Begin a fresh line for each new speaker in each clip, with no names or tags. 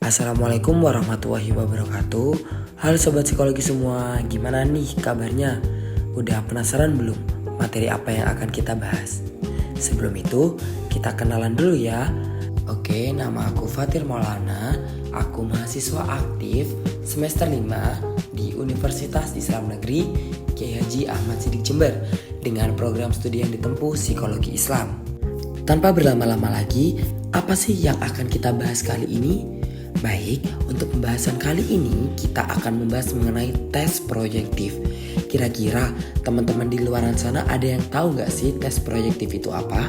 Assalamualaikum warahmatullahi wabarakatuh. Halo sobat psikologi semua, gimana nih kabarnya? Udah penasaran belum materi apa yang akan kita bahas? Sebelum itu, kita kenalan dulu ya. Oke, nama aku Fatir Maulana. Aku mahasiswa aktif semester 5 di Universitas Islam Negeri Kiai Haji Ahmad Siddiq Jember dengan program studi yang ditempuh Psikologi Islam. Tanpa berlama-lama lagi, apa sih yang akan kita bahas kali ini? Baik, untuk pembahasan kali ini kita akan membahas mengenai tes proyektif. Kira-kira teman-teman di luar sana ada yang tahu nggak sih tes proyektif itu apa?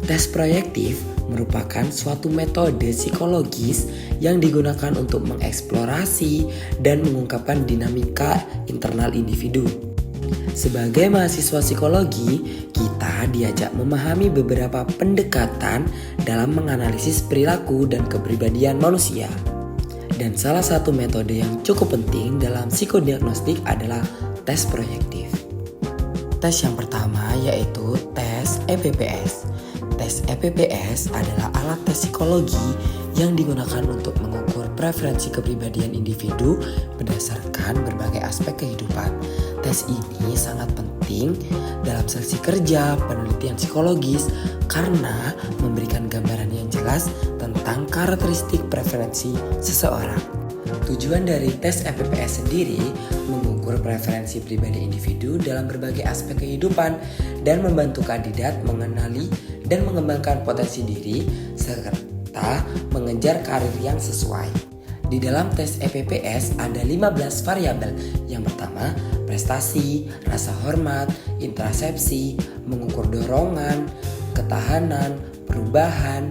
Tes proyektif merupakan suatu metode psikologis yang digunakan untuk mengeksplorasi dan mengungkapkan dinamika internal individu. Sebagai mahasiswa psikologi, kita diajak memahami beberapa pendekatan dalam menganalisis perilaku dan kepribadian manusia. Dan salah satu metode yang cukup penting dalam psikodiagnostik adalah tes proyektif. Tes yang pertama yaitu tes EPPS. Tes EPPS adalah alat tes psikologi yang digunakan untuk mengukur preferensi kepribadian individu berdasarkan berbagai aspek kehidupan. Tes ini sangat penting dalam seleksi kerja, penelitian psikologis karena memberikan gambaran yang jelas tentang karakteristik preferensi seseorang. Tujuan dari tes EPPS sendiri mengukur preferensi pribadi individu dalam berbagai aspek kehidupan dan membantu kandidat mengenali dan mengembangkan potensi diri serta mengejar karir yang sesuai. Di dalam tes EPPS ada 15 variabel. Yang pertama, prestasi, rasa hormat, introsepsi, mengukur dorongan, ketahanan, perubahan,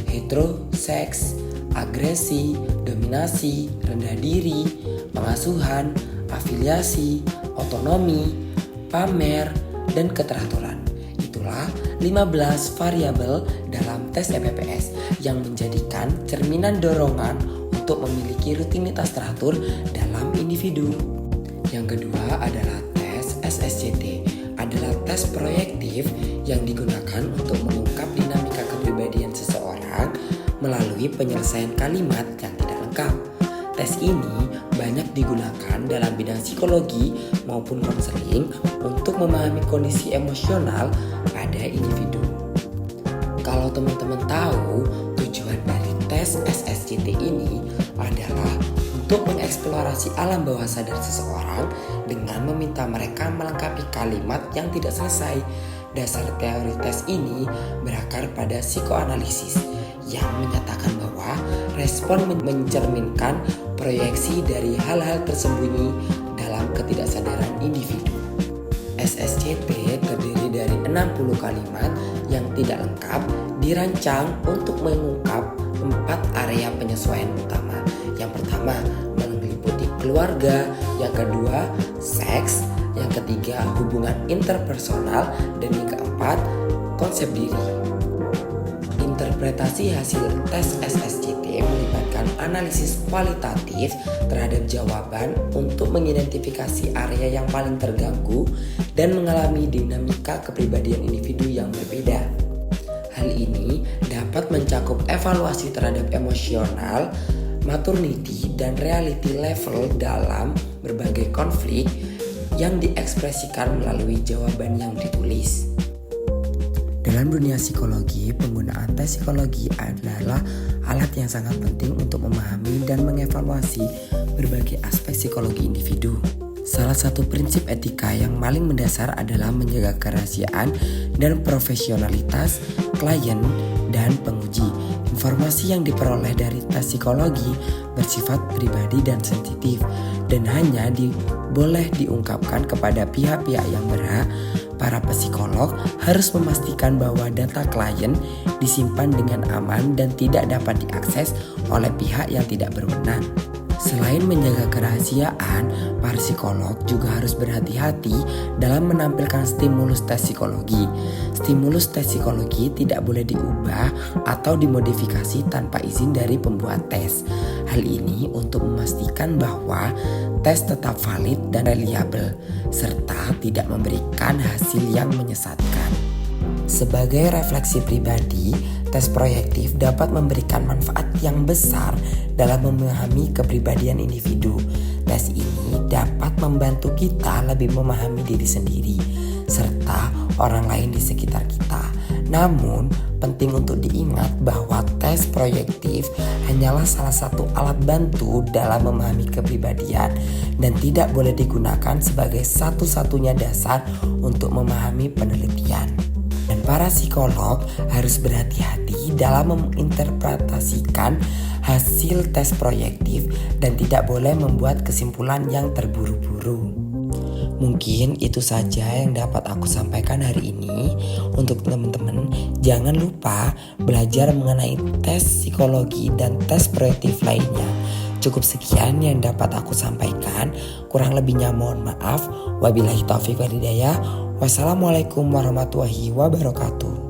heteroseks, agresi, dominasi, rendah diri, pengasuhan, afiliasi, otonomi, pamer, dan keteraturan. Itulah 15 variabel dalam tes EPPS yang menjadikan cerminan dorongan untuk memiliki rutinitas teratur dalam individu. Yang kedua adalah tes SSCT, adalah tes proyektif yang digunakan untuk mengungkap dinamika kepribadian seseorang melalui penyelesaian kalimat yang tidak lengkap. Tes ini banyak digunakan dalam bidang psikologi maupun konseling untuk memahami kondisi emosional pada individu. Kalau teman-teman tahu, tujuan dari tes SSCT ini adalah untuk mengeksplorasi alam bawah sadar seseorang dengan meminta mereka melengkapi kalimat yang tidak selesai. Dasar teori tes ini berakar pada psikoanalisis yang menyatakan bahwa respon mencerminkan proyeksi dari hal-hal tersembunyi dalam ketidaksadaran individu. SSCT terdiri dari 60 kalimat yang tidak lengkap dirancang untuk mengungkap 4 area penyesuaian utama. Yang pertama, meliputi keluarga, yang kedua, seks, yang ketiga, hubungan interpersonal, dan yang keempat, konsep diri. Interpretasi hasil tes SSCT melibatkan analisis kualitatif terhadap jawaban untuk mengidentifikasi area yang paling terganggu dan mengalami dinamika kepribadian individu yang berbeda. Hal ini dapat mencakup evaluasi terhadap emosional, maturity, dan reality level dalam berbagai konflik yang diekspresikan melalui jawaban yang ditulis. Dalam dunia psikologi, penggunaan tes psikologi adalah alat yang sangat penting untuk memahami dan mengevaluasi berbagai aspek psikologi individu. Salah satu prinsip etika yang paling mendasar adalah menjaga kerahasiaan dan profesionalitas klien dan penguji. Informasi yang diperoleh dari tes psikologi bersifat pribadi dan sensitif dan hanya boleh diungkapkan kepada pihak-pihak yang berhak. Para psikolog harus memastikan bahwa data klien disimpan dengan aman dan tidak dapat diakses oleh pihak yang tidak berwenang. Selain menjaga kerahasiaan, para psikolog juga harus berhati-hati dalam menampilkan stimulus tes psikologi. Stimulus tes psikologi tidak boleh diubah atau dimodifikasi tanpa izin dari pembuat tes. Hal ini untuk memastikan bahwa tes tetap valid dan reliabel, serta tidak memberikan hasil yang menyesatkan. Sebagai refleksi pribadi, tes proyektif dapat memberikan manfaat yang besar dalam memahami kepribadian individu. Tes ini dapat membantu kita lebih memahami diri sendiri serta orang lain di sekitar kita. Namun, penting untuk diingat bahwa tes proyektif hanyalah salah satu alat bantu dalam memahami kepribadian dan tidak boleh digunakan sebagai satu-satunya dasar untuk memahami penelitian. Dan para psikolog harus berhati-hati dalam menginterpretasikan hasil tes proyektif dan tidak boleh membuat kesimpulan yang terburu-buru. Mungkin itu saja yang dapat aku sampaikan hari ini. Untuk teman-teman, jangan lupa belajar mengenai tes psikologi dan tes proyektif lainnya. Cukup sekian yang dapat aku sampaikan. Kurang lebihnya mohon maaf. Wabillahi taufiq wal hidayah. Wassalamualaikum warahmatullahi wabarakatuh.